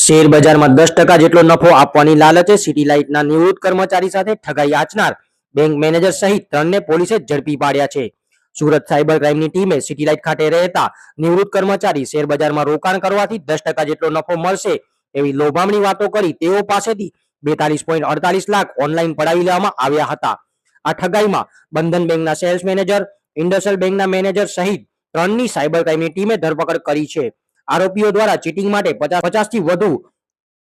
Share બજારમાં 10% જેટલો નફો આપવાની લાલચે સિટી લાઇટના નિવૃત્ત કર્મચારી સાથે ઠગાઈ આચનાર બેંક મેનેજર સહિત 3ને પોલીસે ઝડપી પાડ્યા છે. સુરત સાયબર ક્રાઇમની ટીમે સિટી લાઇટ ખાતે રહેતા નિવૃત્ત કર્મચારી શેર બજારમાં રોકાણ કરવાથી 10% જેટલો નફો મળશે એવી લોભામણી વાતો કરી તેઓ પાસેથી 42.48 લાખ ઓનલાઈન પડાવી લેવામાં આવ્યા હતા. આ ઠગાઈમાં બંધન બેંકના સેલ્સ મેનેજર, ઇન્ડસલ બેંકના મેનેજર સહિત 3ની સાયબર ક્રાઇમની ટીમે ધરપકડ કરી છે. આરોપીઓ દ્વારા ચીટિંગ માટે 50 થી વધુ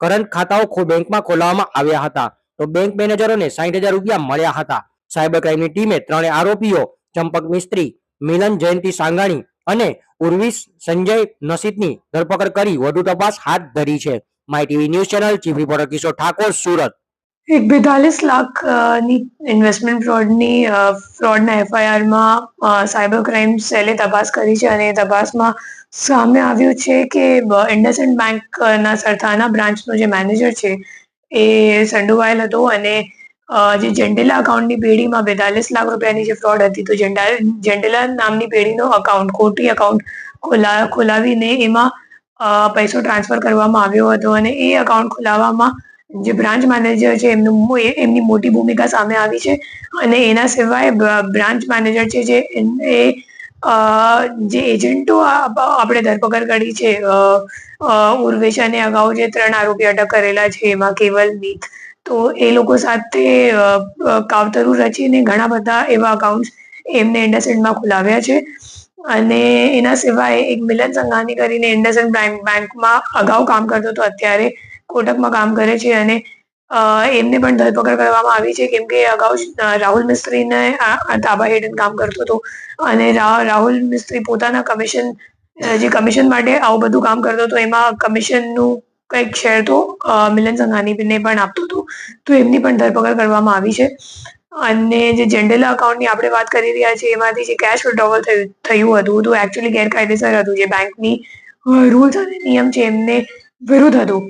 કરંટ ખાતાઓ બેંકમાં ખોલાવવામાં આવ્યા હતા, તો બેંક મેનેજરોને 60,000 રૂપિયા મળ્યા હતા. સાયબર ક્રાઇમની ટીમે 3 આરોપીઓ ચંપક મિસ્ત્રી, મિલન જયંતિ સાંગાણી અને ઉર્વિશ સંજય નસીતની ધરપકડ કરી વધુ તપાસ હાથ ધરી છે. My TV news channel, chief reporter Kishor Thakor, Surat. એક 42 લાખ ની ઇન્વેસ્ટમેન્ટ ફ્રોડના એફઆઈઆરમાં સાયબર ક્રાઇમ સેલે તપાસ કરી છે અને તપાસમાં સામે આવ્યું છે કે ઇન્ડસઇન્ડ બેંકના સરથાના બ્રાન્ચનો જે મેનેજર છે એ સંડોવાયેલ હતો અને જે જેન્ડેલા અકાઉન્ટની પેઢીમાં 42 લાખ રૂપિયાની જે ફ્રોડ હતી, તો જેન્ડેલા નામની પેઢીનો અકાઉન્ટ, ખોટી અકાઉન્ટ ખોલાવીને એમાં પૈસો ટ્રાન્સફર કરવામાં આવ્યો હતો અને એ અકાઉન્ટ ખોલાવવામાં જે બ્રાન્ચ મેનેજર છે એમની મોટી ભૂમિકા સામે આવી છે. અને એના સિવાય બ્રાન્ચ મેનેજર છે જે એજન્ટો આપણે ધરપકડ કરી છે, ઉર્વેશ અને અગાઉ જે 3 આરોપી અટક કરેલા છે એમાં કેવલ મીત, તો એ લોકો સાથે કાવતરું રચીને ઘણા બધા એવા અકાઉન્ટ્સ એમને ઇન્ડસઇન્ડમાં ખોલાવ્યા છે. અને એના સિવાય એક મિલન સંઘાની કરીને ઇન્ડસઇન્ડ બેંકમાં અગાઉ કામ કરતો હતો, અત્યારે કોટકમાં કામ કરે છે અને એમને પણ ધરપકડ કરવામાં આવી છે કેમ કે અગાઉ રાહુલ મિસ્ત્રીને તાબા હેઠળ કામ કરતો હતો અને રાહુલ મિસ્ત્રી પોતાના કમિશન માટે આવું બધું કામ કરતો હતો. એમાં કમિશનનું કંઈક શેર તો મિલન સંઘાનીને પણ આપતો હતો, તો એમની પણ ધરપકડ કરવામાં આવી છે. અને જે જેન્ડેલા અકાઉન્ટની આપણે વાત કરી રહ્યા છીએ એમાંથી જે કેશ વિડ્રોવલ થયું હતું તો એકચ્યુઅલી ગેરકાયદેસર હતું, જે બેંકની રૂલ્સ અને નિયમ છે એમને વિરુદ્ધ હતું.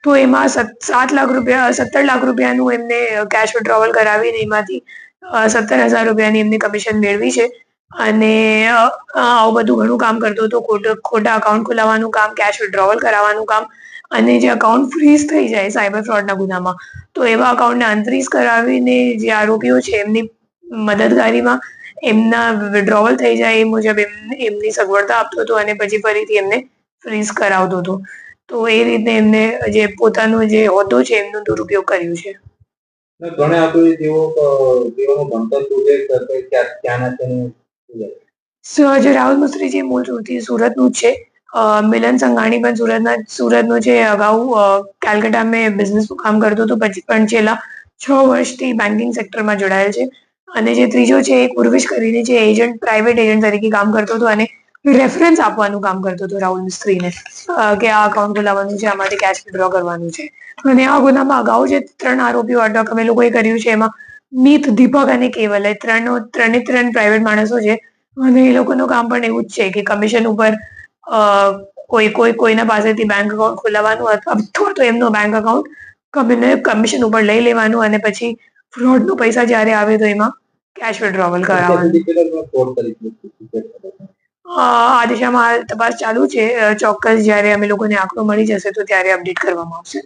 તો એમાં 17 લાખ રૂપિયાનું એમને કેશ વિડ્રોવલ કરાવીને એમાંથી 17,000 રૂપિયાની એમને કમિશન મેળવી છે. અને આવું બધું ઘણું કામ કરતો હતો, ખોટા અકાઉન્ટ ખોલાવવાનું કામ, કેશ વિડ્રોવલ કરાવવાનું કામ, અને જે અકાઉન્ટ ફ્રીઝ થઈ જાય સાયબર ફ્રોડના ગુનામાં તો એવા અકાઉન્ટને અનફ્રીઝ કરાવીને જે આરોપીઓ છે એમની મદદગારીમાં એમના વિડ્રોવલ થઈ જાય એ મુજબ એમની સગવડતા આપતો હતો અને પછી ફરીથી એમને ફ્રીઝ કરાવતો હતો. તો એ રીતે એમને જે પોતાનો જે હોદ્દો છે એમનો દુરુપયોગ કર્યો છે. ઘણા આરોપી તેઓનું ભણતર ક્યાંના છે? જે રાહુલ મિસ્ત્રી છે મૂળ સુરતનું જ છે. મિલન સંઘાણી પણ સુરતનો છે. અગાઉ કેલકટામાં બિઝનેસનું કામ કરતો હતો, પછી પણ છેલ્લા 6 વર્ષથી બેન્કિંગ સેક્ટરમાં જોડાયેલ છે. અને જે ત્રીજો છે એક ઉર્વિશ કરીને જે પ્રાઇવેટ એજન્ટ તરીકે કામ કરતો હતો અને રેફરન્સ આપવાનું કામ કરતો હતો રાહુલ મિસ્ત્રીને કે આ અકાઉન્ટ ખોલાવવાનું છે, આમાંથી કેશ વિડ્રો કરવાનું છે. અને આ ગુનામાં અગાઉ જે 3 આરોપીઓ અટક અમે લોકોએ કર્યું છે એમાં મીત, દીપક અને કેવલ, એ ત્રણે પ્રાઇવેટ માણસો છે. અને એ લોકોનું કામ પણ એવું જ છે કે કમિશન ઉપર કોઈના પાસેથી બેંક અકાઉન્ટ ખોલાવવાનું અથવા તો એમનો બેંક અકાઉન્ટ કમિશન ઉપર લઈ લેવાનું અને પછી ફ્રોડનો પૈસા જ્યારે આવે તો એમાં કેશ વિડ્રોવલ કરાવવાનું. આ દિશામાં હાલ તપાસ ચાલુ છે. ચોક્કસ જ્યારે અમે લોકોને આંકડો મળી જશે તો ત્યારે અપડેટ કરવામાં આવશે.